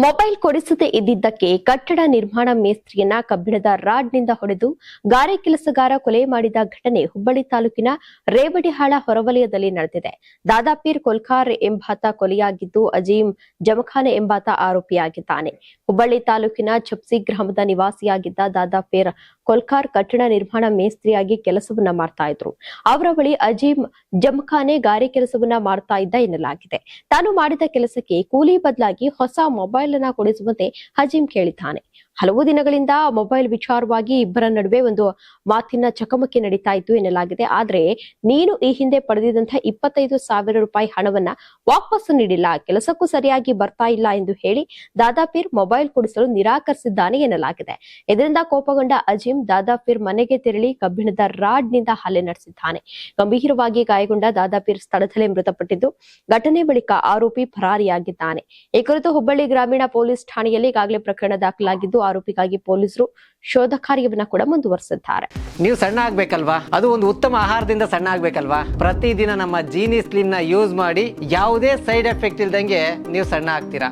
Mobile ಕೊಡಿಸದೇ ಇದ್ದಿದ್ದಕ್ಕೆ ಕಟ್ಟಡ ನಿರ್ಮಾಣ ಮೇಸ್ತ್ರಿಯನ್ನ ಕಬ್ಬಿಣದ ರಾಡ್ನಿಂದ ಹೊಡೆದು ಗಾರೆ ಕೆಲಸಗಾರ ಕೊಲೆ ಮಾಡಿದ ಘಟನೆ ಹುಬ್ಬಳ್ಳಿ ತಾಲೂಕಿನ ರೇವಡಿಹಾಳ ಹೊರವಲಯದಲ್ಲಿ ನಡೆದಿದೆ. ದಾದಾಪೀರ್ ಕೊಲ್ಕಾರ್ ಎಂಬಾತ ಕೊಲೆಯಾಗಿದ್ದು, ಅಜೀಂ ಜಮಖಾನೆ ಎಂಬಾತ ಆರೋಪಿಯಾಗಿದ್ದಾನೆ. ಹುಬ್ಬಳ್ಳಿ ತಾಲೂಕಿನ ಚಪ್ಸಿ ಗ್ರಾಮದ ನಿವಾಸಿಯಾಗಿದ್ದ ದಾದಾಪೀರ್ ಕೊಲ್ಕಾರ್ ಕಟ್ಟಡ ನಿರ್ಮಾಣ ಮೇಸ್ತ್ರಿಯಾಗಿ ಕೆಲಸವನ್ನ ಮಾಡ್ತಾ ಇದ್ರು. ಅವರ ಬಳಿ ಅಜೀಂ ಜಮಖಾನೆ ಗಾರೆ ಕೆಲಸವನ್ನ ಮಾಡ್ತಾ ಇದ್ದ ಎನ್ನಲಾಗಿದೆ. ತಾನು ಮಾಡಿದ ಕೆಲಸಕ್ಕೆ ಕೂಲಿ ಬದಲಾಗಿ ಹೊಸ ಮೊಬೈಲ್ ಅನ್ನ ಕೊಡಿಸುವಂತೆ ಅಜೀಂ ಕೇಳಿದ್ದಾನೆ. ಹಲವು ದಿನಗಳಿಂದ ಮೊಬೈಲ್ ವಿಚಾರವಾಗಿ ಇಬ್ಬರ ನಡುವೆ ಒಂದು ಮಾತಿನ ಚಕಮಕಿ ನಡೀತಾ ಇತ್ತು ಎನ್ನಲಾಗಿದೆ. ಆದ್ರೆ ನೀನು ಈ ಹಿಂದೆ ಪಡೆದಿದ್ದಂತಹ 25,000 ರೂಪಾಯಿ ಹಣವನ್ನ ವಾಪಸ್ ನೀಡಿಲ್ಲ, ಕೆಲಸಕ್ಕೂ ಸರಿಯಾಗಿ ಬರ್ತಾ ಇಲ್ಲ ಎಂದು ಹೇಳಿ ದಾದಾಪೀರ್ ಮೊಬೈಲ್ ಕೊಡಿಸಲು ನಿರಾಕರಿಸಿದ್ದಾನೆ ಎನ್ನಲಾಗಿದೆ. ಇದರಿಂದ ಕೋಪಗೊಂಡ ಅಜೀಂ ದಾದಾಪೀರ್ ಮನೆಗೆ ತೆರಳಿ ಕಬ್ಬಿಣದ ರಾಡ್ ನಿಂದ ಹಲ್ಲೆ ನಡೆಸಿದ್ದಾನೆ. ಗಂಭೀರವಾಗಿ ಗಾಯಗೊಂಡ ದಾದಾಪೀರ್ ಸ್ಥಳದಲ್ಲೇ ಮೃತಪಟ್ಟಿದ್ದು, ಘಟನೆ ಬಳಿಕ ಆರೋಪಿ ಪರಾರಿಯಾಗಿದ್ದಾನೆ. ಈ ಕುರಿತು ಹುಬ್ಬಳ್ಳಿ ಗ್ರಾಮೀಣ ಪೊಲೀಸ್ ಠಾಣೆಯಲ್ಲಿ ಈಗಾಗಲೇ ಪ್ರಕರಣ ದಾಖಲಾಗಿದ್ದು, ಆರೋಪಿಗಾಗಿ ಪೊಲೀಸರು ಶೋಧ ಕಾರ್ಯವನ್ನ ಕೂಡ ಮುಂದುವರೆಸಿದ್ದಾರೆ. ನೀವು ಸಣ್ಣ ಆಗ್ಬೇಕಲ್ವಾ? ಅದು ಒಂದು ಉತ್ತಮ ಆಹಾರದಿಂದ ಸಣ್ಣ ಆಗ್ಬೇಕಲ್ವಾ? ಪ್ರತಿದಿನ ನಮ್ಮ ಜೀನಿ ಸ್ಲಿಮ್ ನ ಯೂಸ್ ಮಾಡಿ ಯಾವುದೇ ಸೈಡ್ ಎಫೆಕ್ಟ್ ಇಲ್ದಂಗೆ ನೀವು ಸಣ್ಣ ಆಗ್ತೀರಾ.